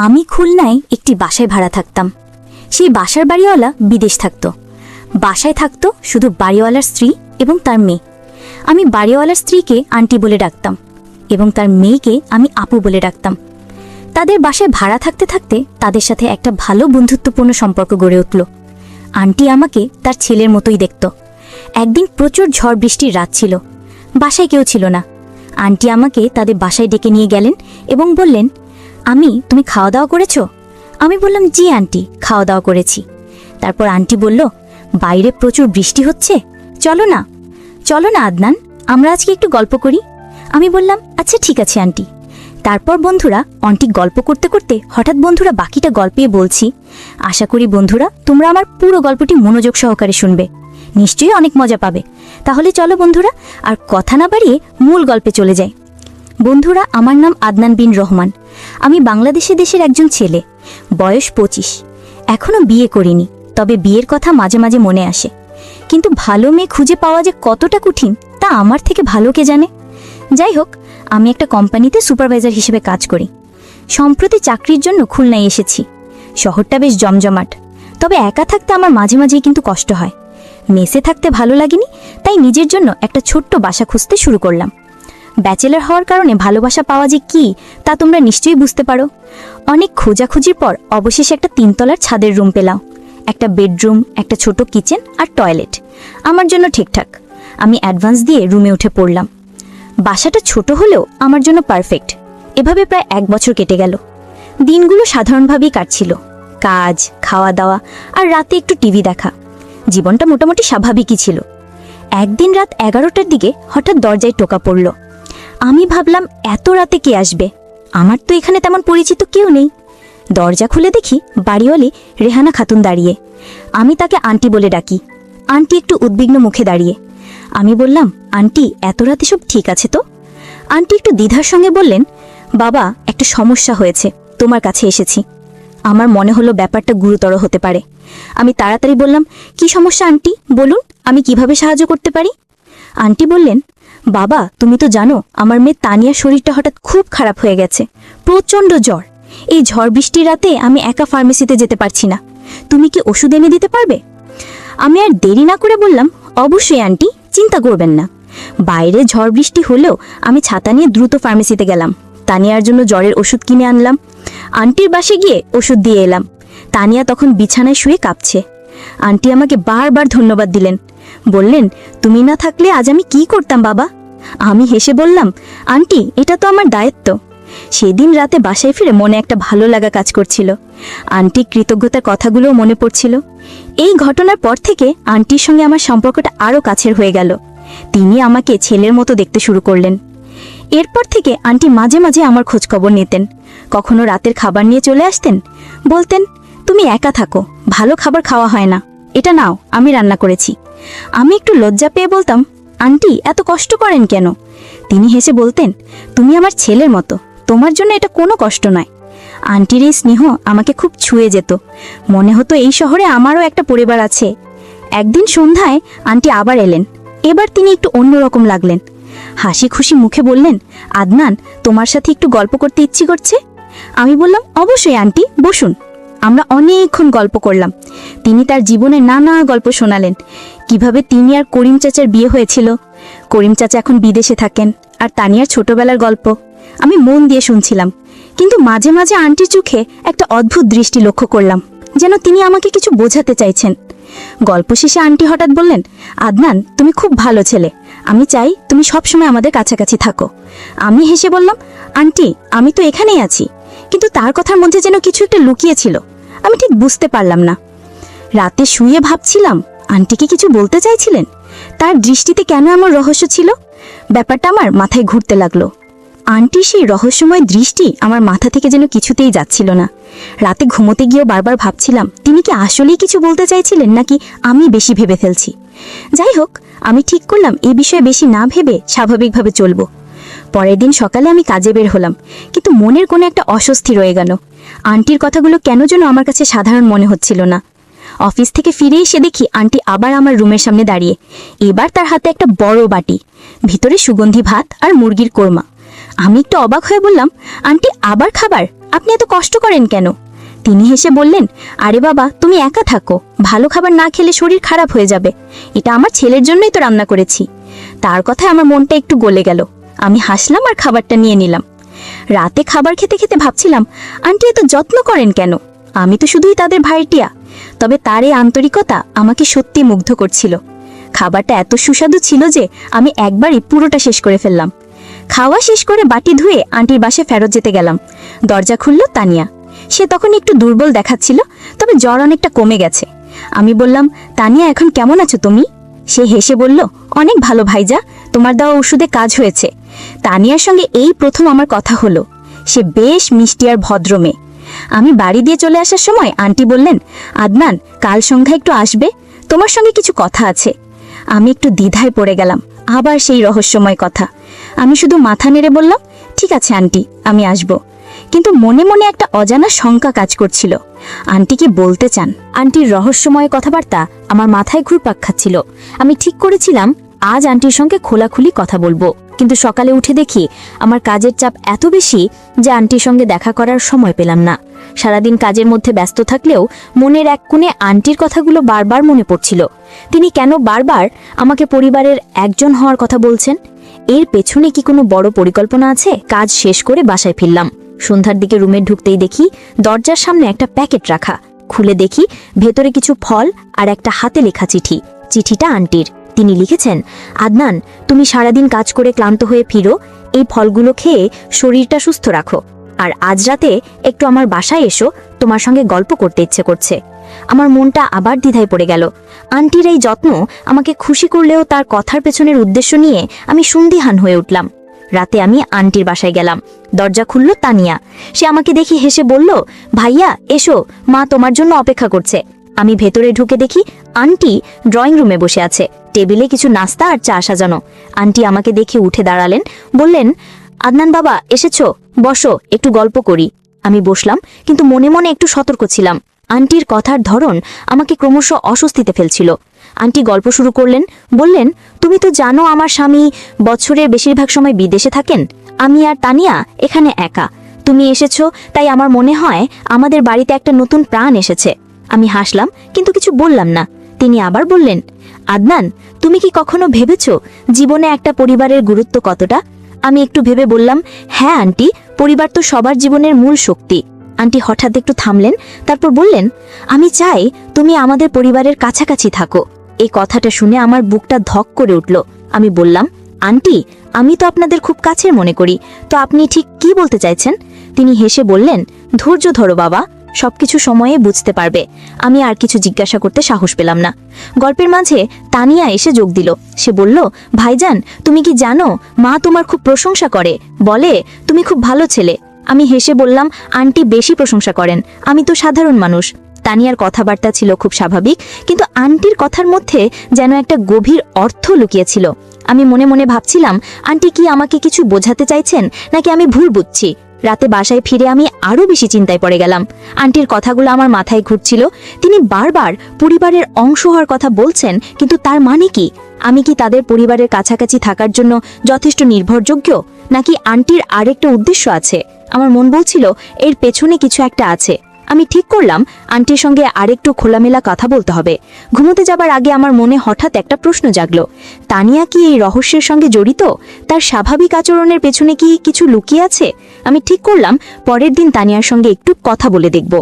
আমি খুলনায় একটি বাসায় ভাড়া থাকতাম। সেই বাসার বাড়িওয়ালা বিদেশ থাকত। বাসায় থাকত শুধু বাড়িওয়ালার স্ত্রী এবং তার মেয়ে। আমি বাড়িওয়ালার স্ত্রীকে আন্টি বলে ডাকতাম এবং তার মেয়েকে আমি আপু বলে ডাকতাম। তাদের বাসায় ভাড়া থাকতে থাকতে তাদের সাথে একটা ভালো বন্ধুত্বপূর্ণ সম্পর্ক গড়ে উঠল। আন্টি আমাকে তার ছেলের মতোই দেখত। একদিন প্রচুর ঝড় বৃষ্টির রাত ছিল, বাসায় কেউ ছিল না। আন্টি আমাকে তাদের বাসায় ডেকে নিয়ে গেলেন এবং বললেন, তুমি খাওয়া দাওয়া করেছো? আমি বললাম, জি আন্টি, খাওয়া দাওয়া করেছি। তারপর আন্টি বলল, বাইরে প্রচুর বৃষ্টি হচ্ছে, চলো না আদনান, আমরা আজকে একটু গল্প করি। আমি বললাম, আচ্ছা ঠিক আছে আন্টি। তারপর বন্ধুরা আন্টি গল্প করতে করতে হঠাৎ বন্ধুরা বাকিটা গল্পে বলছি। আশা করি বন্ধুরা তোমরা আমার পুরো গল্পটি মনোযোগ সহকারে শুনবে, নিশ্চয়ই অনেক মজা পাবে। তাহলে চলো বন্ধুরা, আর কথা না বাড়িয়ে মূল গল্পে চলে যাই। বন্ধুরা, আমার নাম আদনান বিন রহমান। আমি বাংলাদেশের একজন ছেলে, বয়স 25। এখনো বিয়ে করিনি, তবে বিয়ের কথা মাঝে মাঝে মনে আসে। কিন্তু ভালো মেয়ে খুঁজে পাওয়া যে কতটা কঠিন তা আমার থেকে ভালো কে জানে। যাই হোক, আমি একটা কোম্পানিতে সুপারভাইজার হিসেবে কাজ করি। সম্প্রতি চাকরির জন্য খুলনায় এসেছি। শহরটা বেশ জমজমাট, তবে একা থাকতে আমার মাঝে মাঝেই কিন্তু কষ্ট হয়। মেসে থাকতে ভালো লাগেনি, তাই নিজের জন্য একটা ছোট্ট বাসা খুঁজতে শুরু করলাম। ব্যাচেলর হওয়ার কারণে ভালোবাসা পাওয়া যে কি তা তোমরা নিশ্চয়ই বুঝতে পারো। অনেক খোঁজাখুঁজির পর অবশেষে একটা 3 তলার ছাদের রুম পেলাম। একটা বেডরুম, একটা ছোট কিচেন আর টয়লেট আমার জন্য ঠিকঠাক। আমি অ্যাডভান্স দিয়ে রুমে উঠে পড়লাম। বাসাটা ছোট হলেও আমার জন্য পারফেক্ট। এভাবে প্রায় 1 বছর কেটে গেল। দিনগুলো সাধারণভাবেই কাটছিল, কাজ, খাওয়া দাওয়া আর রাতে একটু টিভি দেখা। জীবনটা মোটামুটি স্বাভাবিকই ছিল। একদিন রাত 11টার দিকে হঠাৎ দরজায় টোকা পড়ল। আমি ভাবলাম, এত রাতে কে আসবে? আমার তো এখানে তেমন পরিচিত কেউ নেই। দরজা খুলে দেখি বাড়িওয়ালি রেহানা খাতুন দাঁড়িয়ে। আমি তাকে আন্টি বলে ডাকি। আন্টি একটু উদ্বিগ্ন মুখে দাঁড়িয়ে। আমি বললাম, আন্টি, এত রাতে সব ঠিক আছে তো? আন্টি একটু দ্বিধার সঙ্গে বললেন, বাবা, একটা সমস্যা হয়েছে, তোমার কাছে এসেছি। আমার মনে হলো ব্যাপারটা গুরুতর হতে পারে। আমি তাড়াতাড়ি বললাম, কি সমস্যা আন্টি, বলুন, আমি কিভাবে সাহায্য করতে পারি? আন্টি বললেন, বাবা, তুমি তো জানো আমার মেয়ে তানিয়ার শরীরটা হঠাৎ খুব খারাপ হয়ে গেছে, প্রচণ্ড জ্বর। এই ঝড় বৃষ্টির রাতে আমি একা ফার্মেসিতে যেতে পারছি না, তুমি কি ওষুধ এনে দিতে পারবে? আমি আর দেরি না করে বললাম, অবশ্যই আন্টি, চিন্তা করবেন না। বাইরে ঝড় বৃষ্টি হলেও আমি ছাতা নিয়ে দ্রুত ফার্মেসিতে গেলাম। তানিয়ার জন্য জ্বরের ওষুধ কিনে আনলাম। আন্টির বাসে গিয়ে ওষুধ দিয়ে এলাম। তানিয়া তখন বিছানায় শুয়ে কাঁপছে। আন্টি আমাকে বারবার ধন্যবাদ দিলেন, বললেন, তুমি না থাকলে আজ আমি কি করতাম বাবা? আমি হেসে বললাম, আন্টি, এটা তো আমার দায়িত্ব। সেদিন রাতে বাসায় ফিরে মনে একটা ভালো লাগা কাজ করছিল। আন্টি কৃতজ্ঞতার কথাগুলোও মনে পড়ছিল। এই ঘটনার পর থেকে আন্টির সঙ্গে আমার সম্পর্কটা আরও কাছের হয়ে গেল। তিনি আমাকে ছেলের মতো দেখতে শুরু করলেন। এরপর থেকে আন্টি মাঝে মাঝে আমার খোঁজখবর নিতেন। কখনো রাতের খাবার নিয়ে চলে আসতেন, বলতেন, তুমি একা থাকো, ভালো খাবার খাওয়া হয় না, এটা নাও, আমি রান্না করেছি। আমি একটু লজ্জা পেয়ে বলতাম, আন্টি, এত কষ্ট করেন কেন? তিনি হেসে বলতেন, তুমি আমার ছেলের মতো, তোমার জন্য এটা কোনো কষ্ট নয়। আন্টির এই স্নেহ আমাকে খুব ছুঁয়ে যেত। মনে হতো এই শহরে আমারও একটা পরিবার আছে। একদিন সন্ধ্যায় আন্টি আবার এলেন। এবার তিনি একটু অন্যরকম লাগলেন। হাসি খুশি মুখে বললেন, আদনান, তোমার সাথে একটু গল্প করতে ইচ্ছে করছে? আমি বললাম, অবশ্যই আন্টি, বসুন। আমরা অনেকক্ষণ গল্প করলাম। তিনি তার জীবনের নানা গল্প শোনালেন। কিভাবে তিনি আর করিম চাচার বিয়ে হয়েছিল। করিম চাচা এখন বিদেশে থাকেন, আর তানিয়ার ছোটবেলার গল্প। আমি মন দিয়ে শুনছিলাম, কিন্তু মাঝে মাঝে আন্টির চোখে একটা অদ্ভুত দৃষ্টি লক্ষ্য করলাম, যেন তিনি আমাকে কিছু বোঝাতে চাইছেন। গল্প শেষে আন্টি হঠাৎ বললেন, আদনান, তুমি খুব ভালো ছেলে, আমি চাই তুমি সবসময় আমাদের কাছাকাছি থাকো। আমি হেসে বললাম, আন্টি, আমি তো এখানেই আছি। কিন্তু তার কথার মধ্যে যেন কিছু একটা লুকিয়েছিল, আমি ঠিক বুঝতে পারলাম না। রাতে শুয়ে ভাবছিলাম, আন্টিকে কিছু বলতে চাইছিলেন? তার দৃষ্টিতে কেন এমন রহস্য ছিল? ব্যাপারটা আমার মাথায় ঘুরতে লাগলো। আন্টির সেই রহস্যময় দৃষ্টি আমার মাথা থেকে যেন কিছুতেই যাচ্ছিল না। রাতে ঘুমোতে গিয়েও বারবার ভাবছিলাম, তিনি কি আসলেই কিছু বলতে চাইছিলেন, নাকি আমি বেশি ভেবে ফেলছি? যাই হোক, আমি ঠিক করলাম এই বিষয়ে বেশি না ভেবে স্বাভাবিকভাবে চলবো। পরের দিন সকালে আমি কাজে বের হলাম, কিন্তু মনের কোনো একটা অস্বস্তি রয়ে গেল। আন্টির কথাগুলো কেন যেন আমার কাছে সাধারণ মনে হচ্ছিল না। অফিস থেকে ফিরে এসে দেখি আন্টি আবার আমার রুমের সামনে দাঁড়িয়ে। এবার তার হাতে একটা বড় বাটি, ভিতরে সুগন্ধি ভাত আর মুরগির কোরমা। আমি একটু অবাক হয়ে বললাম, আন্টি, আবার খাবার? আপনি এত কষ্ট করেন কেন? তিনি হেসে বললেন, আরে বাবা, তুমি একা থাকো, ভালো খাবার না খেলে শরীর খারাপ হয়ে যাবে। এটা আমার ছেলের জন্যই তো রান্না করেছি। তার কথায় আমার মনটা একটু গলে গেল। আমি হাসলাম আর খাবারটা নিয়ে নিলাম। রাতে খাবার খেতে খেতে ভাবছিলাম, আন্টি এত যত্ন করেন কেন? আমি তো শুধুই তাদের ভাইটিয়া। তবে তার এই আন্তরিকতা আমাকে সত্যি মুগ্ধ করছিল। খাবারটা এত সুস্বাদু ছিল যে আমি একবারই পুরোটা শেষ করে ফেললাম। খাওয়া শেষ করে বাটি ধুয়ে আন্টির বাসায় ফেরত যেতে গেলাম। দরজা খুলল তানিয়া। সে তখন একটু দুর্বল দেখাচ্ছিল, তবে জ্বর অনেকটা কমে গেছে। আমি বললাম, তানিয়া, এখন কেমন আছো তুমি? সে হেসে বলল, অনেক ভালো ভাইজা, তোমার দেওয়া ওষুধে কাজ হয়েছে। তানিয়ার সঙ্গে এই প্রথম আমার কথা হলো। সে বেশ মিষ্টি আর ভদ্র মেয়ে। আমি বাড়ি দিয়ে চলে আসার সময় আন্টি বললেন, আদনান, কাল সন্ধ্যায় একটু আসবে, তোমার সঙ্গে কিছু কথা আছে। আমি একটু দ্বিধায় পড়ে গেলাম। আবার সেই রহস্যময় কথা। আমি শুধু মাথা নেড়ে বললাম, ঠিক আছে আন্টি, আমি আসব। কিন্তু মনে মনে একটা অজানা শঙ্কা কাজ করছিল। আন্টি কি বলতে চান? আন্টির রহস্যময় কথাবার্তা আমার মাথায় ঘুরপাক খাচ্ছিল। আমি ঠিক করেছিলাম আজ আন্টির সঙ্গে খোলাখুলি কথা বলবো। কিন্তু সকালে উঠে দেখি আমার কাজের চাপ এত বেশি যে আন্টির সঙ্গে দেখা করার সময় পেলাম না। সারাদিন কাজের মধ্যে ব্যস্ত থাকলেও মনের এক কোণে আন্টির কথাগুলো বারবার মনে পড়ছিল। তিনি কেন বারবার আমাকে পরিবারের একজন হওয়ার কথা বলছেন? এর পেছনে কি কোনো বড় পরিকল্পনা আছে? কাজ শেষ করে বাসায় ফিরলাম। সন্ধ্যার দিকে রুমে ঢুকতেই দেখি দরজার সামনে একটা প্যাকেট রাখা। খুলে দেখি ভেতরে কিছু ফল আর একটা হাতে লেখা চিঠি। চিঠিটা আন্টির। তিনি লিখেছেন, আদনান, তুমি সারাদিন কাজ করে ক্লান্ত হয়ে ফিরো, এই ফলগুলো খেয়ে শরীরটা সুস্থ রাখো। আর আজ রাতে একটু আমার বাসায় এসো, তোমার সঙ্গে গল্প করতে ইচ্ছে করছে। আমার মনটা আবার দ্বিধায় পড়ে গেল। আন্টির এই যত্ন আমাকে খুশি করলেও তার কথার পেছনের উদ্দেশ্য নিয়ে আমি সন্দিহান হয়ে উঠলাম। রাতে আমি আন্টির বাসায় গেলাম। দরজা খুলল তানিয়া। সে আমাকে দেখি হেসে বলল, ভাইয়া এসো, মা তোমার জন্য অপেক্ষা করছে। আমি ভেতরে ঢুকে দেখি আন্টি ড্রয়িং রুমে বসে আছে। টেবিলে কিছু নাস্তা আর চা সাজানো। আন্টি আমাকে দেখে উঠে দাঁড়ালেন, বললেন, আদনান বাবা, এসেছো, বসো, একটু গল্প করি। আমি বসলাম, কিন্তু মনে মনে একটু সতর্ক ছিলাম। আন্টির কথার ধরন আমাকে ক্রমশ অস্বস্তিতে ফেলছিল। আন্টি গল্প শুরু করলেন, বললেন, তুমি তো জানো আমার স্বামী বছরের বেশিরভাগ সময় বিদেশে থাকেন। আমি আর তানিয়া এখানে একা। তুমি এসেছো, তাই আমার মনে হয় আমাদের বাড়িতে একটা নতুন প্রাণ এসেছে। আমি হাসলাম, কিন্তু কিছু বললাম না। তিনি আবার বললেন, আদনান, তুমি কি কখনো ভেবেছো জীবনে একটা পরিবারের গুরুত্ব কতটা? আমি একটু ভেবে বললাম, হ্যাঁ আন্টি, পরিবার তো সবার জীবনের মূল শক্তি। আন্টি হঠাৎ একটু থামলেন, তারপর বললেন, আমি চাই তুমি আমাদের পরিবারের কাছাকাছি থাকো। এই কথাটা শুনে আমার বুকটা ধক করে উঠল। আমি বললাম, আন্টি, আমি তো আপনাদের খুব কাছের মনে করি, তো আপনি ঠিক কি বলতে চাইছেন? তিনি হেসে বললেন, ধৈর্য ধরো বাবা, সবকিছু সময়ে বুঝতে পারবে। আমি আর কিছু জিজ্ঞাসা করতে সাহস পেলাম না। গল্পের মাঝে তানিয়া এসে যোগ দিল। সে বলল, ভাইজান, তুমি কি জানো মা তোমার খুব প্রশংসা করে, বলে তুমি খুব ভালো ছেলে। আমি হেসে বললাম, আন্টি বেশি প্রশংসা করেন, আমি তো সাধারণ মানুষ। তানিয়ার কথাবার্তা ছিল খুব স্বাভাবিক, কিন্তু আন্টির কথার মধ্যে যেন একটা গভীর অর্থ লুকিয়েছিল। আমি মনে মনে ভাবছিলাম, আন্টি কি আমাকে কিছু বোঝাতে চাইছেন, নাকি আমি ভুল বুঝছি? রাতে বাসায় ফিরে আমি আরো বেশি চিন্তায় পড়ে গেলাম। আন্টির কথাগুলো আমার মাথায় ঘুরছিল। তিনি বারবার পরিবারের অংশ হওয়ার কথা বলছেন, কিন্তু তার মানে কি? আমি কি তাদের পরিবারের কাছাকাছি থাকার জন্য যথেষ্ট নির্ভরযোগ্য, নাকি আন্টির আরেকটা উদ্দেশ্য আছে? আমার মন বলছিল এর পেছনে কিছু একটা আছে। আমি ঠিক করলাম আন্টির সঙ্গে আরেকটু খোলামেলা কথা বলতে হবে। ঘুমোতে যাবার আগে আমার মনে হঠাৎ একটা প্রশ্ন জাগলো, তানিয়া কি এই রহস্যের সঙ্গে জড়িত? তার স্বাভাবিক আচরণের পেছনে কি কিছু লুকিয়ে আছে? আমি ঠিক করলাম পরের দিন তানিয়ার সঙ্গে একটু কথা বলে দেখব।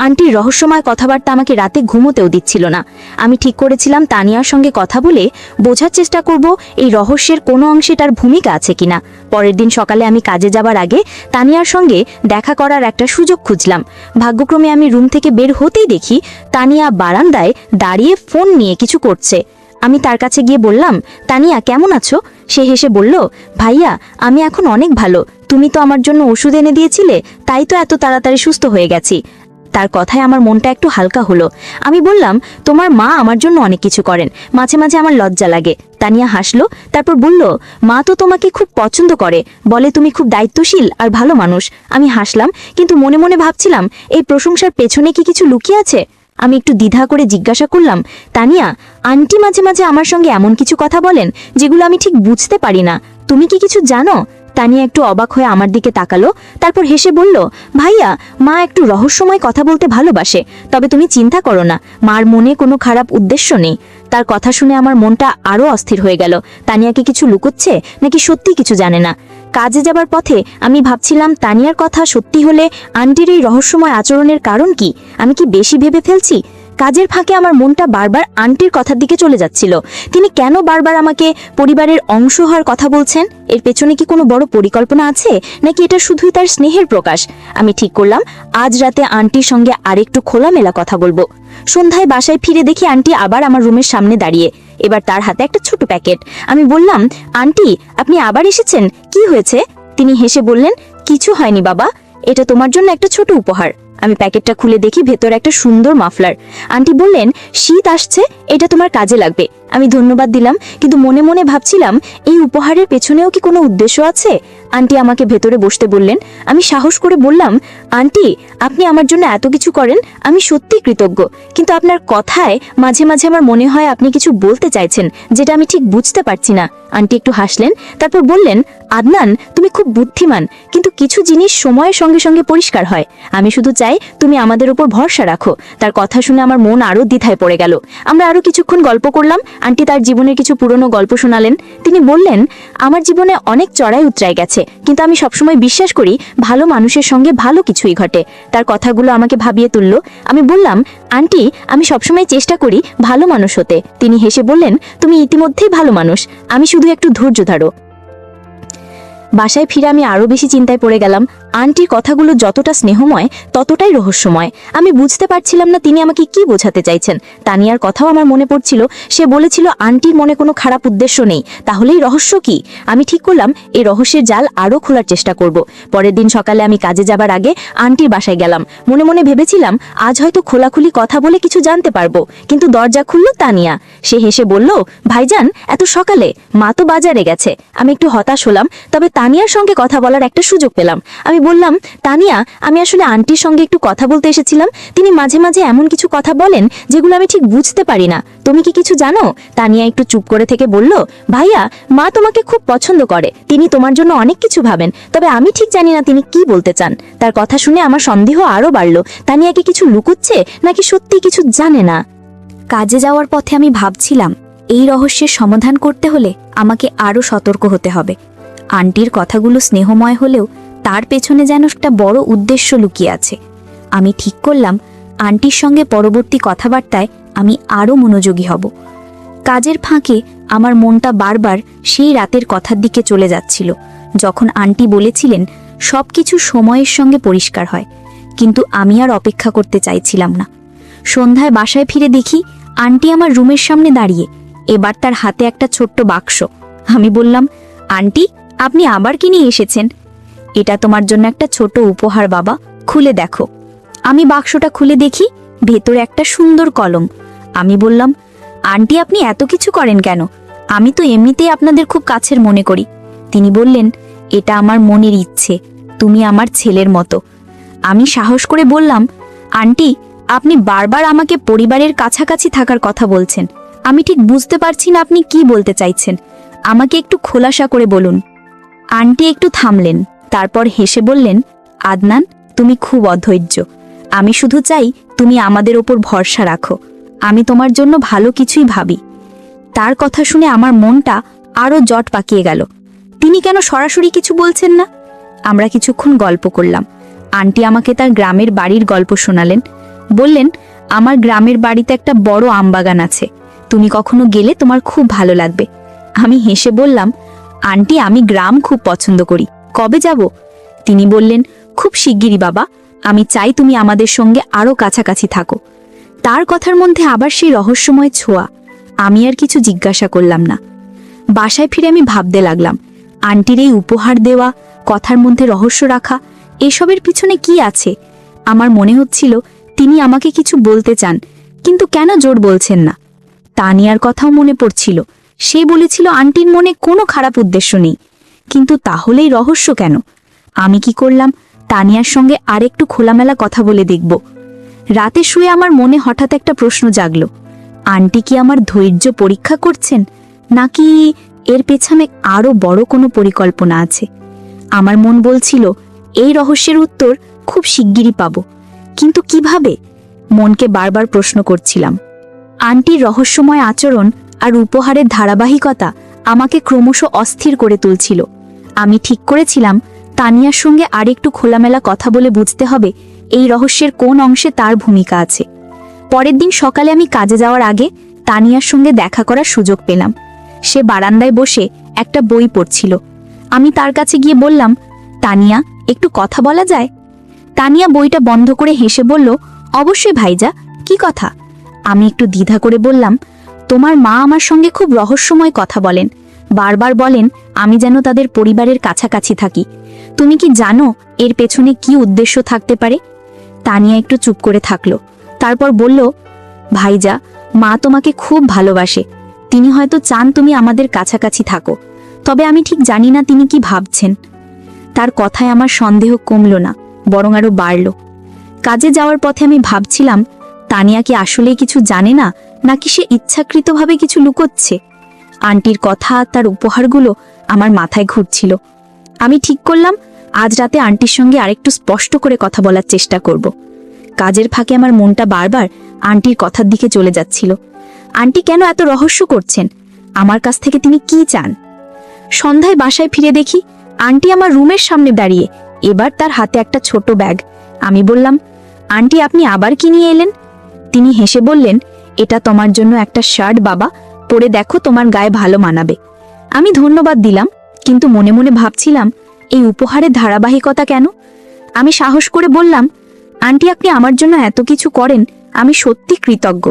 আন্টির রহস্যময় কথাবার্তা আমাকে রাতে ঘুমোতেও দিচ্ছিল না। আমি ঠিক করেছিলাম তানিয়ার সঙ্গে কথা বলে বোঝার চেষ্টা করব এই রহস্যের কোনো অংশে তার ভূমিকা আছে কিনা। পরের দিন সকালে আমি কাজে যাবার আগে তানিয়ার সঙ্গে দেখা করার একটা সুযোগ খুঁজলাম। ভাগ্যক্রমে আমি রুম থেকে বের হতেই দেখি তানিয়া বারান্দায় দাঁড়িয়ে ফোন নিয়ে কিছু করছে। আমি তার কাছে গিয়ে বললাম, তানিয়া কেমন আছো? সে হেসে বলল, ভাইয়া, আমি এখন অনেক ভালো। তুমি তো আমার জন্য ওষুধ এনে দিয়েছিলে, তাই তো এত তাড়াতাড়ি সুস্থ হয়ে গেছি। তার কথায় আমার মনটা একটু হালকা হলো। আমি বললাম, তোমার মা আমার জন্য অনেক কিছু করেন, মাঝে মাঝে আমার লজ্জা লাগে। তানিয়া হাসলো, তারপর বলল, মা তো তোমাকে খুব পছন্দ করে, বলে তুমি খুব দায়িত্বশীল আর ভালো মানুষ। আমি হাসলাম, কিন্তু মনে মনে ভাবছিলাম এই প্রশংসার পেছনে কি কিছু লুকিয়ে আছে? আমি একটু দ্বিধা করে জিজ্ঞাসা করলাম, তানিয়া, আন্টি মাঝে মাঝে আমার সঙ্গে এমন কিছু কথা বলেন যেগুলো আমি ঠিক বুঝতে পারি না, তুমি কি কিছু জানো? তানিয়া একটু অবাক হয়ে আমার দিকে তাকালো, তারপর হেসে বলল, ভাইয়া, মা একটু রহস্যময় কথা বলতে ভালোবাসে, তবে তুমি চিন্তা করো না, মার মনে কোনো খারাপ উদ্দেশ্য নেই। তার কথা শুনে আমার মনটা আরো অস্থির হয়ে গেল। তানিয়া কি কিছু লুকোচ্ছে নাকি সত্যি কিছু জানে না? কাজে যাবার পথে আমি ভাবছিলাম, তানিয়ার কথা সত্যি হলে আন্টির এই রহস্যময় আচরণের কারণ কি? আমি কি বেশি ভেবে ফেলছি? কাজের ফাঁকে আমার মনটা বারবার আন্টির কথার দিকে চলে যাচ্ছিল। তিনি কেন বারবার আমাকে পরিবারের অংশ হওয়ার কথা বলছেন? এর পেছনে কি কোনো বড় পরিকল্পনা আছে, নাকি এটা শুধুই তার স্নেহের প্রকাশ? আমি ঠিক করলাম, আজ রাতে আন্টির সঙ্গে আরেকটু খোলামেলা কথা বলবো। সন্ধ্যায় বাসায় ফিরে দেখি আন্টি আবার আমার রুমের সামনে দাঁড়িয়ে, এবার তার হাতে একটা ছোট প্যাকেট। আমি বললাম, আন্টি, আপনি আবার এসেছেন, কি হয়েছে? তিনি হেসে বললেন, কিছু হয়নি বাবা, এটা তোমার জন্য একটা ছোট উপহার। আমি প্যাকেটটা খুলে দেখি ভেতরে একটা সুন্দর মাফলার। আন্টি বললেন, শীত আসছে, এটা তোমার কাজে লাগবে। আমি ধন্যবাদ দিলাম, কিন্তু মনে মনে ভাবছিলাম, এই উপহারের পেছনেও কি কোনো উদ্দেশ্য আছে? আন্টি আমাকে ভেতরে বসতে বললেন। আমি সাহস করে বললাম, আন্টি, আপনি আমার জন্য এত কিছু করেন, আমি সত্যি কৃতজ্ঞ, কিন্তু আপনার কথায় মাঝে মাঝে আমার মনে হয় আপনি কিছু বলতে চাইছেন, যেটা আমি ঠিক বুঝতে পারছি না। আন্টি একটু হাসলেন, তারপর বললেন, আদনান, তুমি খুব বুদ্ধিমান, কিন্তু কিছু জিনিস সময়ের সঙ্গে সঙ্গে পরিষ্কার হয়। আমি শুধু চাই তুমি আমাদের উপর ভরসা রাখো। তার কথা শুনে আমার মন আরো দ্বিধায় পড়ে গেল। আমরা আরো কিছুক্ষণ গল্প করলাম। আন্টি তার জীবনের কিছু পুরনো গল্প শোনালেন। তিনি বললেন, আমার জীবনে অনেক চড়াই উতরাই গেছে, কিন্তু আমি সবসময় বিশ্বাস করি ভালো মানুষের সঙ্গে ভালো কিছুই ঘটে। তার কথাগুলো আমাকে ভাবিয়ে তুলল। আমি বললাম, আন্টি, আমি সবসময় চেষ্টা করি ভালো মানুষ হতে। তিনি হেসে বললেন, তুমি ইতিমধ্যেই ভালো মানুষ, আমি শুধু একটু ধৈর্য ধরো। বাসায় ফিরে আমি আরো বেশি চিন্তায় পড়ে গেলাম। আন্টির কথাগুলো যতটা স্নেহময় ততটাই রহস্যময়। আমি বুঝতে পারছিলাম না তিনি আমাকে কি বোঝাতে চাইছেন। তানিয়ার কথাও আমার মনে পড়ছিল। সে বলেছিল আন্টির মনে কোনো খারাপ উদ্দেশ্য নেই। তাহলেই রহস্য কি? আমি ঠিক করলাম এই রহস্যের জাল আরো খোলার চেষ্টা করব। পরের দিন সকালে আমি কাজে যাবার আগে আন্টির বাসায় গেলাম। মনে মনে ভেবেছিলাম আজ হয়তো খোলাখুলি কথা বলে কিছু জানতে পারবো, কিন্তু দরজা খুলল তানিয়া। সে হেসে বলল, ভাইজান, এত সকালে? মা তো বাজারে গেছে। আমি একটু হতাশ হলাম, তবে তানিয়ার সঙ্গে কথা বলার একটা সুযোগ পেলাম। আমি বললাম, তানিয়া, আমি আসলে আন্টির সঙ্গে একটু কথা বলতে এসেছিলাম। তিনি মাঝে মাঝে এমন কিছু কথা বলেন যেগুলো আমি ঠিক বুঝতে পারি না। তুমি কি কিছু জানো? তানিয়া একটু চুপ করে থেকে বলল, ভাইয়া, মা তোমাকে খুব পছন্দ করে, তিনি তোমার জন্য অনেক কিছু ভাবেন, তবে আমি ঠিক জানি না তিনি কি বলতে চান। তার কথা শুনে আমার সন্দেহ আরো বাড়ল। তানিয়া কি কিছু লুকোচ্ছে, নাকি সত্যি কিছু জানে না? কাজে যাওয়ার পথে আমি ভাবছিলাম, এই রহস্যের সমাধান করতে হলে আমাকে আরো সতর্ক হতে হবে। আন্টির কথাগুলো স্নেহময় হলেও তার পেছনে যেন একটা বড় উদ্দেশ্য লুকিয়ে আছে। আমি ঠিক করলাম, আন্টির সঙ্গে পরবর্তী কথাবার্তায় আমি আরো মনোযোগী হব। কাজের ফাঁকে আমার মনটা বারবার সেই রাতের কথার দিকে চলে যাচ্ছিল, যখন আন্টি বলেছিলেন সবকিছু সময়ের সঙ্গে পরিষ্কার হয়। কিন্তু আমি আর অপেক্ষা করতে চাইছিলাম না। সন্ধ্যায় বাসায় ফিরে দেখি আন্টি আমার রুমের সামনে দাঁড়িয়ে, এবার তার হাতে একটা ছোট্ট বাক্স। আমি বললাম, আন্টি, আপনি আবার কি নিয়ে এসেছেন? এটা তোমার জন্য একটা ছোট উপহার বাবা, খুলে দেখো। আমি বাক্সটা খুলে দেখি ভেতরে একটা সুন্দর কলম। আমি বললাম, আন্টি, আপনি এত কিছু করেন কেন? আমি তো এমনিতেই আপনাদের খুব কাছের মনে করি। তিনি বললেন, এটা আমার মনের ইচ্ছে, তুমি আমার ছেলের মতো। আমি সাহস করে বললাম, আন্টি, আপনি বারবার আমাকে পরিবারের কাছাকাছি থাকার কথা বলছেন। আমি ঠিক বুঝতে পারছি না আপনি কি বলতে চাইছেন। আমাকে একটু খোলাসা করে বলুন। আন্টি একটু থামলেন, তারপর হেসে বললেন, আদনান, তুমি খুব অধৈর্য। আমি শুধু চাই তুমি আমাদের ওপর ভরসা রাখো। আমি তোমার জন্য ভালো কিছুই ভাবি। তার কথা শুনে আমার মনটা আরো জট পাকিয়ে গেল। তিনি কেন সরাসরি কিছু বলছেন না? আমরা কিছুক্ষণ গল্প করলাম। আন্টি আমাকে তার গ্রামের বাড়ির গল্প শোনালেন। বললেন, আমার গ্রামের বাড়িতে একটা বড় আমবাগান আছে, তুমি কখনো গেলে তোমার খুব ভালো লাগবে। আমি হেসে বললাম, আন্টি, আমি গ্রাম খুব পছন্দ করি, কবে যাব? তিনি বললেন, খুব শিগগিরই বাবা, আমি চাই তুমি আমাদের সঙ্গে আরো কাছাকাছি থাকো। তার কথার মধ্যে আবার সেই রহস্যময় ছোঁয়া। আমি আর কিছু জিজ্ঞাসা করলাম না। বাসায় ফিরে আমি ভাবতে লাগলাম, আন্টির এই উপহার দেওয়া, কথার মধ্যে রহস্য রাখা, এসবের পিছনে কি আছে? আমার মনে হচ্ছিল তিনি আমাকে কিছু বলতে চান, কিন্তু কেন জোর বলছেন না? তানিয়ার কথাও মনে পড়ছিল। সে বলেছিল আন্টির মনে কোনো খারাপ উদ্দেশ্য নেই, কিন্তু তাহলেই রহস্য কেন? আমি কি করলাম, তানিয়ার সঙ্গে আরেকটু খোলামেলা কথা বলে দেখব। রাতে শুয়ে আমার মনে হঠাৎ একটা প্রশ্ন জাগল, আন্টি কি আমার ধৈর্য পরীক্ষা করছেন, নাকি এর পেছনে আরো বড় কোনো পরিকল্পনা আছে? আমার মন বলছিল এই রহস্যের উত্তর খুব শিগগিরই পাব, কিন্তু কিভাবে? মনকে বারবার প্রশ্ন করছিলাম। আন্টির রহস্যময় আচরণ আর উপহারের ধারাবাহিকতা আমাকে ক্রমশ অস্থির করে তুলছিল। আমি ঠিক করেছিলাম তানিয়ার সঙ্গে আরেকটু খোলামেলা কথা বলে বুঝতে হবে এই রহস্যের কোন অংশে তার ভূমিকা আছে। পরের দিন সকালে আমি কাজে যাওয়ার আগে তানিয়ার সঙ্গে দেখা করার সুযোগ পেলাম। সে বারান্দায় বসে একটা বই পড়ছিল। আমি তার কাছে গিয়ে বললাম, তানিয়া, একটু কথা বলা যায়? তানিয়া বইটা বন্ধ করে হেসে বলল, অবশ্যই ভাইজা, কি কথা? আমি একটু দ্বিধা করে বললাম, তোমার মা আমার সঙ্গে খুব রহস্যময় কথা বলেন, বারবার বলেন আমি যেন তাদের পরিবারের কাছাকাছি থাকি। তুমি কি জানো এর পেছনে কি উদ্দেশ্য থাকতে পারে? তানিয়া একটু চুপ করে থাকলো, তারপর বলল, ভাইজা, মা তোমাকে খুব ভালোবাসে। তিনি হয়তো চান তুমি আমাদের কাছাকাছি থাকো, তবে আমি ঠিক জানি না তিনি কি ভাবছেন। তার কথায় আমার সন্দেহ কমল না, বরং আরো বাড়ল। কাজে যাওয়ার পথে আমি ভাবছিলাম, তানিয়া কি আসলেই কিছু জানে না, নাকি সে ইচ্ছাকৃতভাবে কিছু লুকোচ্ছে? আন্টির কথা আর তার উপহারগুলো আমার মাথায় ঘুরছিল। আমি ঠিক করলাম আজ রাতে আন্টির সঙ্গে আরেকটু স্পষ্ট করে কথা বলার চেষ্টা করব। কাজের ফাঁকে আমার মনটা বারবার আন্টির কথার দিকে চলে যাচ্ছিল। আন্টি কেন এত রহস্য করছেন? আমার কাছ থেকে তিনি কি চান? সন্ধ্যায় বাসায় ফিরে দেখি আন্টি আমার রুমের সামনে দাঁড়িয়ে, এবার তার হাতে একটা ছোট ব্যাগ। আমি বললাম, আন্টি, আপনি আবার কি নিয়ে এলেন? তিনি হেসে বললেন, এটা তোমার জন্য একটা শার্ট বাবা, পরে দেখো, তোমার গায়ে ভালো মানাবে। আমি ধন্যবাদ দিলাম, কিন্তু মনে মনে ভাবছিলাম এই উপহারের ধারাবাহিকতা কেন? আমি সাহস করে বললাম, আন্টি, আপনি আমার জন্য এত কিছু করেন, আমি সত্যি কৃতজ্ঞ,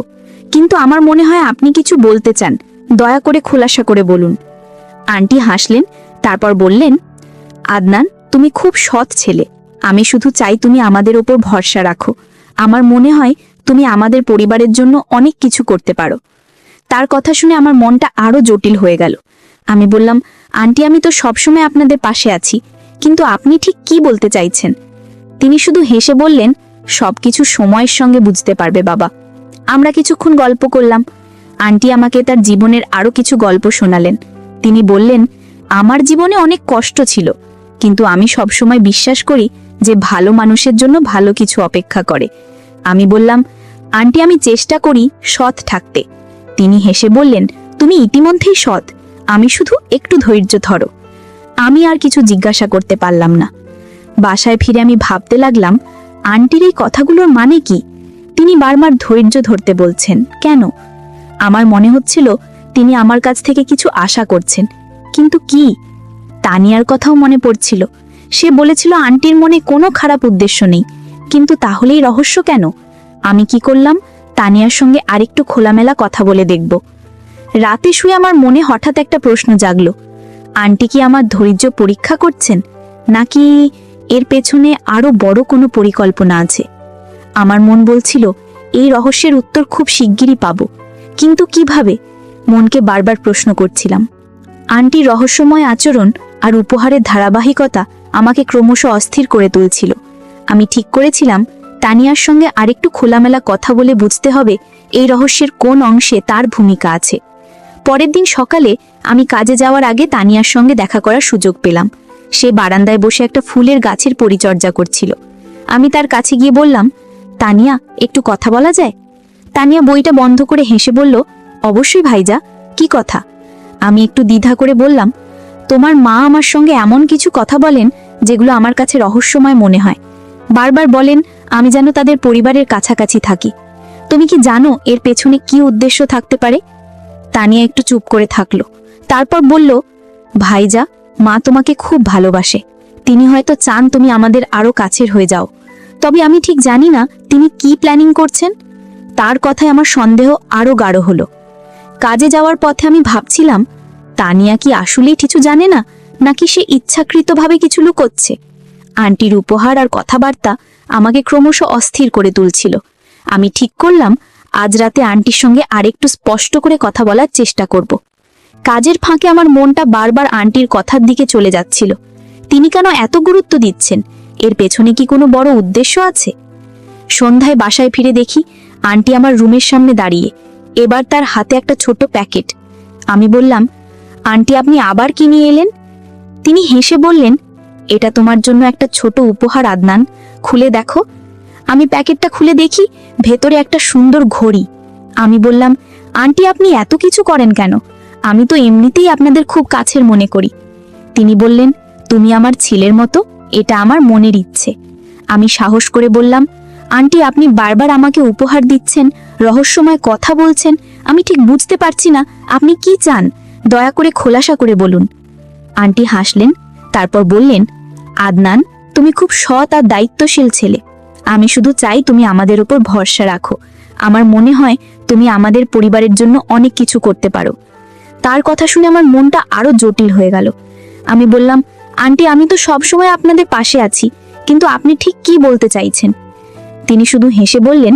কিন্তু আমার মনে হয় আপনি কিছু বলতে চান, দয়া করে খোলাসা করে বলুন। আন্টি হাসলেন, তারপর বললেন, আদনান, তুমি খুব সৎ ছেলে। আমি শুধু চাই তুমি আমাদের ওপর ভরসা রাখো। আমার মনে হয় তুমি আমাদের পরিবারের জন্য অনেক কিছু করতে পারো। তার কথা শুনে আমার মনটা আরো জটিল হয়ে গেল। আমি বললাম, আন্টি, আমি তো সবসময় আপনাদের পাশে আছি, কিন্তু আপনি ঠিক কি বলতে চাইছেন? তিনি শুধু হেসে বললেন, সবকিছু সময়ের সঙ্গে বুঝতে পারবে বাবা। আমরা কিছুক্ষণ গল্প করলাম। আন্টি আমাকে তার জীবনের আরো কিছু গল্প শোনালেন। তিনি বললেন, আমার জীবনে অনেক কষ্ট ছিল, কিন্তু আমি সবসময় বিশ্বাস করি যে ভালো মানুষের জন্য ভালো কিছু অপেক্ষা করে। আমি বললাম, আন্টি, আমি চেষ্টা করি সৎ থাকতে। তিনি হেসে বললেন, তুমি ইতিমধ্যেই সৎ, আমি শুধু একটু ধৈর্য ধরো। আমি আর কিছু জিজ্ঞাসা করতে পারলাম না। বাসায় ফিরে আমি ভাবতে লাগলাম, আন্টির এই কথাগুলোর মানে কি? তিনি বারবার ধৈর্য ধরতে বলছেন কেন? আমার মনে হচ্ছিল তিনি আমার কাছ থেকে কিছু আশা করছেন, কিন্তু কি? তানিয়ার কথাও মনে পড়ছিল। সে বলেছিল আন্টির মনে কোনো খারাপ উদ্দেশ্য নেই, কিন্তু তাহলেই রহস্য কেন? আমি কি করলাম? তানিয়ার সঙ্গে আরেকটু খোলামেলা কথা বলে দেখব। রাতে শুয়ে আমার মনে হঠাৎ একটা প্রশ্ন জাগলো, আন্টি কি আমার ধৈর্য পরীক্ষা করছেন, নাকি এর পেছনে আরো বড় কোনো পরিকল্পনা আছে? আমার মন বলছিল এই রহস্যের উত্তর খুব শিগগিরই পাবো, কিন্তু কিভাবে? মনকে বারবার প্রশ্ন করছিলাম। আন্টির রহস্যময় আচরণ আর উপহারের ধারাবাহিকতা আমাকে ক্রমশ অস্থির করে তুলছিল। আমি ঠিক করেছিলাম তানিয়ার সঙ্গে আরেকটু খোলামেলা কথা বলে বুঝতে হবে এই রহস্যের কোন অংশে তার ভূমিকা আছে। পরের দিন সকালে আমি কাজে যাওয়ার আগে তানিয়ার সঙ্গে দেখা করার সুযোগ পেলাম। সে বারান্দায় বসে একটা ফুলের গাছের পরিচর্যা করছিল। আমি তার কাছে গিয়ে বললাম, তানিয়া, একটু কথা বলা যায়? তানিয়া বইটা বন্ধ করে হেসে বলল, অবশ্যই ভাইজা, কি কথা? আমি একটু দ্বিধা করে বললাম, তোমার মা আমার সঙ্গে এমন কিছু কথা বলেন যেগুলো আমার কাছে রহস্যময় মনে হয়। বারবার বলেন আমি যেন তাদের পরিবারের কাছাকাছি থাকি। তুমি কি জানো এর পেছনে কি উদ্দেশ্য থাকতে পারে? তানিয়া একটু চুপ করে থাকলো, তারপর বলল, ভাইজা, মা তোমাকে খুব ভালোবাসে। তিনি হয়তো চান তুমি আমাদের আরো কাছের হয়ে যাও, তবে আমি ঠিক জানি না তিনি কি প্ল্যানিং করছেন। তার কথায় আমার সন্দেহ আরো গাঢ় হলো। কাজে যাওয়ার পথে আমি ভাবছিলাম, তানিয়া কি আসলেই কিছু জানে না, নাকি সে ইচ্ছাকৃতভাবে কিছু লুকোচ্ছে? আন্টির উপহার আর কথাবার্তা আমাকে ক্রমশ অস্থির করে তুলছিল। আমি ঠিক করলাম আজ রাতে আন্টির সঙ্গে আরেকটু স্পষ্ট করে কথা বলার চেষ্টা করব। কাজের ফাঁকে আমার মনটা বারবার আন্টির কথার দিকে চলে যাচ্ছিল। তিনি কেন এত গুরুত্ব দিচ্ছেন? এর পেছনে কি কোনো বড় উদ্দেশ্য আছে? সন্ধ্যায় বাসায় ফিরে দেখি আন্টি আমার রুমের সামনে দাঁড়িয়ে, এবার তার হাতে একটা ছোট প্যাকেট। আমি বললাম, আন্টি, আপনি আবার কি নিয়ে এলেন? তিনি হেসে বললেন, এটা তোমার জন্য একটা ছোট উপহার আদনান, খুলে দেখো। আমি প্যাকেটটা খুলে দেখি ভেতরে একটা সুন্দর ঘড়ি। আমি বললাম, আন্টি আপনি এত কিছু করেন কেন? আমি তো এমনিতেই আপনাদের খুব কাছের মনে করি। তিনি বললেন, তুমি আমার ছেলের মতো, এটা আমার মনের ইচ্ছে। আমি সাহস করে বললাম, আন্টি আপনি বারবার আমাকে উপহার দিচ্ছেন, রহস্যময় কথা বলছেন, আমি ঠিক বুঝতে পারছি না আপনি কি চান, দয়া করে খোলাসা করে বলুন। আন্টি হাসলেন, তারপর বললেন, আদনান তুমি খুব সৎ আর দায়িত্বশীল ছেলে। আমি শুধু চাই তুমি আমাদের উপর ভরসা রাখো। আমার মনে হয় তুমি আমাদের পরিবারের জন্য অনেক কিছু করতে পারো। তার কথা শুনে আমার মনটা আরো জটিল হয়ে গেল। আমি বললাম, আন্টি আমি তো সবসময় আপনাদের পাশে আছি, কিন্তু আপনি ঠিক কি বলতে চাইছেন? তিনি শুধু হেসে বললেন,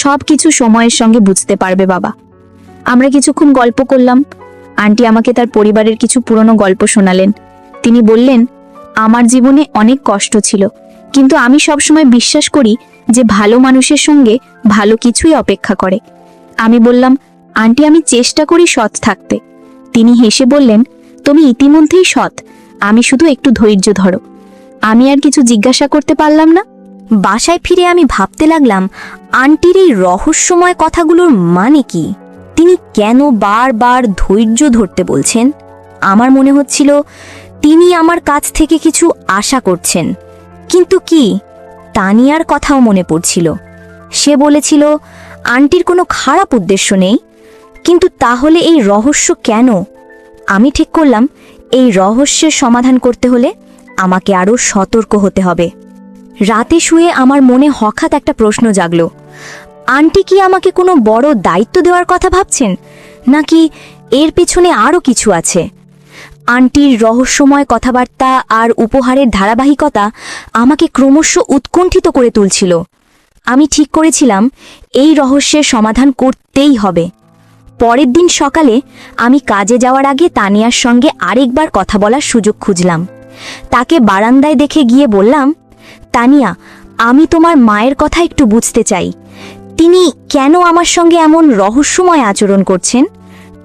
সব কিছু সময়ের সঙ্গে বুঝতে পারবে বাবা। আমরা কিছুক্ষণ গল্প করলাম। আন্টি আমাকে তার পরিবারের কিছু পুরনো গল্প শোনালেন। তিনি বললেন, আমার জীবনে অনেক কষ্ট ছিল, কিন্তু আমি সবসময় বিশ্বাস করি যে ভালো মানুষের সঙ্গে ভালো কিছুই অপেক্ষা করে। আমি বললাম, আন্টি আমি চেষ্টা করি সৎ থাকতে। তিনি হেসে বললেন, তুমি ইতিমধ্যেই সৎ, আমি শুধু একটু ধৈর্য ধরো। আমি আর কিছু জিজ্ঞাসা করতে পারলাম না। বাসায় ফিরে আমি ভাবতে লাগলাম, আন্টির এই রহস্যময় কথাগুলোর মানে কি? তিনি কেন বারবার ধৈর্য ধরতে বলছেন? আমার মনে হচ্ছিল তিনি আমার কাছ থেকে কিছু আশা করছেন। কিন্তু কি? তানিয়ার কথাও মনে পড়ছিল। সে বলেছিল আন্টির কোনো খারাপ উদ্দেশ্য নেই। কিন্তু তাহলে এই রহস্য কেন? আমি ঠিক করলাম এই রহস্যের সমাধান করতে হলে আমাকে আরও সতর্ক হতে হবে। রাতে শুয়ে আমার মনে হঠাৎ একটা প্রশ্ন জাগলো, আন্টি কি আমাকে কোনো বড় দায়িত্ব দেওয়ার কথা ভাবছেন, নাকি এর পেছনে আরও কিছু আছে? আন্টির রহস্যময় কথাবার্তা আর উপহারের ধারাবাহিকতা আমাকে ক্রমশ উৎকণ্ঠিত করে তুলছিল। আমি ঠিক করেছিলাম এই রহস্যের সমাধান করতেই হবে। পরের দিন সকালে আমি কাজে যাওয়ার আগে তানিয়ার সঙ্গে আরেকবার কথা বলার সুযোগ খুঁজলাম। তাকে বারান্দায় দেখে গিয়ে বললাম, তানিয়া আমি তোমার মায়ের কথা একটু বুঝতে চাই। তিনি কেন আমার সঙ্গে এমন রহস্যময় আচরণ করছেন?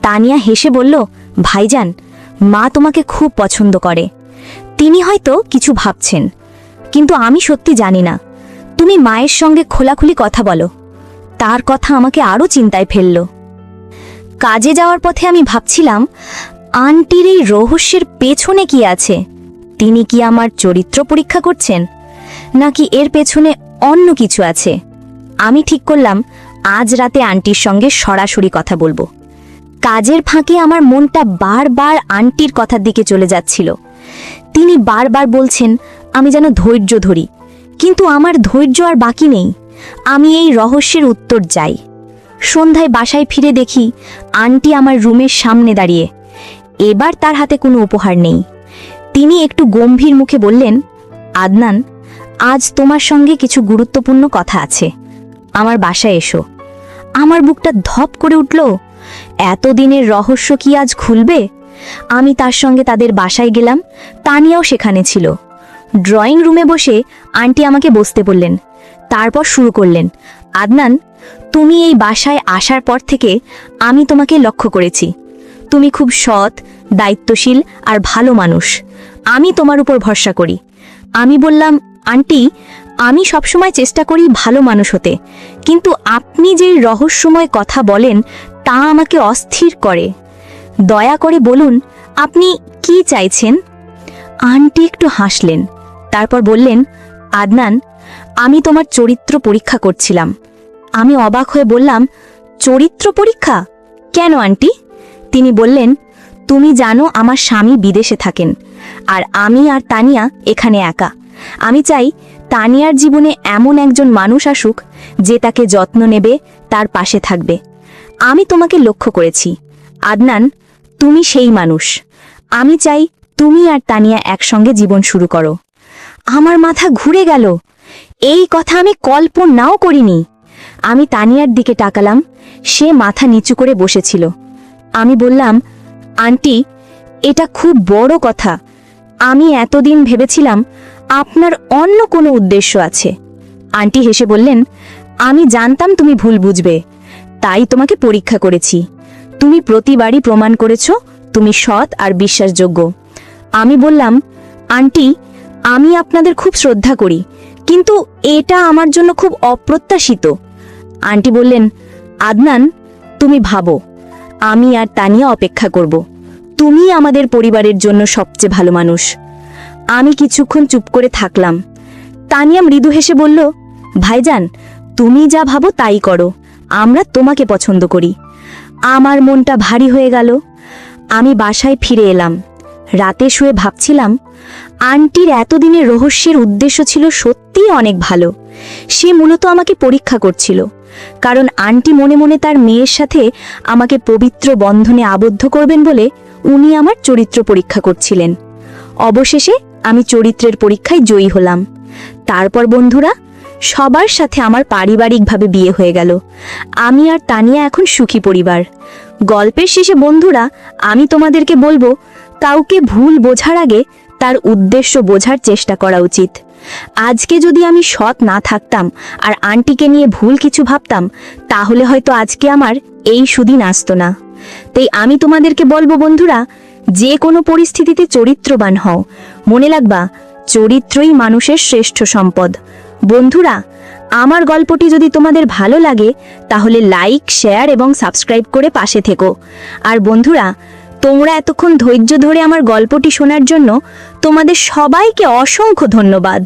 তানিয়া হেসে বলল, ভাইজান মা তোমাকে খুব পছন্দ করে। তিনি হয়তো কিছু ভাবছেন, কিন্তু আমি সত্যি জানি না। তুমি মায়ের সঙ্গে খোলাখুলি কথা বলো। তার কথা আমাকে আরও চিন্তায় ফেলল। কাজে যাওয়ার পথে আমি ভাবছিলাম, আন্টির এই রহস্যের পেছনে কি আছে? তিনি কি আমার চরিত্র পরীক্ষা করছেন, নাকি এর পেছনে অন্য কিছু আছে? আমি ঠিক করলাম আজ রাতে আন্টির সঙ্গে সরাসরি কথা বলবো। কাজের ফাঁকে আমার মনটা বারবার আন্টির কথার দিকে চলে যাচ্ছিল। তিনি বারবার বলছেন আমি যেন ধৈর্য ধরি, কিন্তু আমার ধৈর্য আর বাকি নেই। আমি এই রহস্যের উত্তর চাই। সন্ধ্যায় বাসায় ফিরে দেখি আন্টি আমার রুমের সামনে দাঁড়িয়ে। এবার তার হাতে কোনো উপহার নেই। তিনি একটু গম্ভীর মুখে বললেন, আদনান আজ তোমার সঙ্গে কিছু গুরুত্বপূর্ণ কথা আছে, আমার বাসায় এসো। আমার বুকটা ধপ করে উঠল। এতদিনের রহস্য কি আজ খুলবে? আমি তার সঙ্গে তাদের বাসায় গেলাম। তানিয়াও সেখানে ছিল। ড্রয়িং রুমে বসে আন্টি আমাকে বসতে বললেন। তারপর শুরু করলেন, আদনান তুমি এই বাসায় আসার পর থেকে আমি তোমাকে লক্ষ্য করেছি। তুমি খুব সৎ, দায়িত্বশীল আর ভালো মানুষ। আমি তোমার উপর ভরসা করি। আমি বললাম, আন্টি আমি সবসময় চেষ্টা করি ভালো মানুষ হতে, কিন্তু আপনি যে রহস্যময় কথা বলেন তা আমাকে অস্থির করে। দয়া করে বলুন আপনি কি চাইছেন? আন্টি একটু হাসলেন, তারপর বললেন, আদনান আমি তোমার চরিত্র পরীক্ষা করছিলাম। আমি অবাক হয়ে বললাম, চরিত্র পরীক্ষা? কেন আন্টি? তিনি বললেন, তুমি জানো আমার স্বামী বিদেশে থাকেন, আর আমি আর তানিয়া এখানে একা। আমি চাই তানিয়ার জীবনে এমন একজন মানুষ আসুক যে তাকে যত্ন নেবে, তার পাশে থাকবে। আমি তোমাকে লক্ষ্য করেছি আদনান, তুমি সেই মানুষ। আমি চাই তুমি আর তানিয়া একসঙ্গে জীবন শুরু করো। আমার মাথা ঘুরে গেল। এই কথা আমি কল্পনাও করিনি। আমি তানিয়ার দিকে তাকালাম। সে মাথা নিচু করে বসেছিল। আমি বললাম, আন্টি এটা খুব বড় কথা। আমি এতদিন ভেবেছিলাম আপনার অন্য কোনো উদ্দেশ্য আছে। আন্টি হেসে বললেন, আমি জানতাম তুমি ভুল বুঝবে, তাই তোমাকে পরীক্ষা করেছি। তুমি প্রতিবারই প্রমাণ করেছ তুমি সৎ আর বিশ্বাসযোগ্য। আমি বললাম, আন্টি আমি আপনাদের খুব শ্রদ্ধা করি, কিন্তু এটা আমার জন্য খুব অপ্রত্যাশিত। আন্টি বললেন, আদনান, তুমি ভাবো, আমি আর তানিয়া অপেক্ষা করব। তুমি আমাদের পরিবারের জন্য সবচেয়ে ভালো মানুষ। আমি কিছুক্ষণ চুপ করে থাকলাম। তানিয়া মৃদু হেসে বলল, ভাইজান, তুমি যা ভাবো তাই করো, আমরা তোমাকে পছন্দ করি। আমার মনটা ভারী হয়ে গেল। আমি বাসায় ফিরে এলাম। রাতে শুয়ে ভাবছিলাম, আন্টির এতদিনের রহস্যের উদ্দেশ্য ছিল সত্যিই অনেক ভালো। সে মূলত আমাকে পরীক্ষা করছিল, কারণ আন্টি মনে মনে তার মেয়ের সাথে আমাকে পবিত্র বন্ধনে আবদ্ধ করবেন বলে উনি আমার চরিত্র পরীক্ষা করছিলেন। অবশেষে আমি চরিত্রের পরীক্ষায় জয়ী হলাম। তারপর বন্ধুরা, সবার সাথে আমার পারিবারিকভাবে বিয়ে হয়ে গেল। আমি আর তানিয়া এখন সুখী পরিবার। গল্পের শেষে বন্ধুরা, আমি তোমাদেরকে বলবো, কাউকে ভুল বোঝার আগে তার উদ্দেশ্য বোঝার চেষ্টা করা উচিত। আজকে যদি আমি সৎ না থাকতাম আর আন্টিকে নিয়ে ভুল কিছু ভাবতাম, তাহলে হয়তো আজকে আমার এই সুদিন আসতো না। তাই আমি তোমাদেরকে বলবো বন্ধুরা, যে কোনো পরিস্থিতিতে চরিত্রবান হও। মনে রাখবা, চরিত্রই মানুষের শ্রেষ্ঠ সম্পদ। বন্ধুরা, আমার গল্পটি যদি তোমাদের ভালো লাগে তাহলে লাইক, শেয়ার এবং সাবস্ক্রাইব করে পাশে থেকো। আর বন্ধুরা, তোমরা এতক্ষণ ধৈর্য ধরে আমার গল্পটি শোনার জন্য তোমাদের সবাইকে অসংখ্য ধন্যবাদ।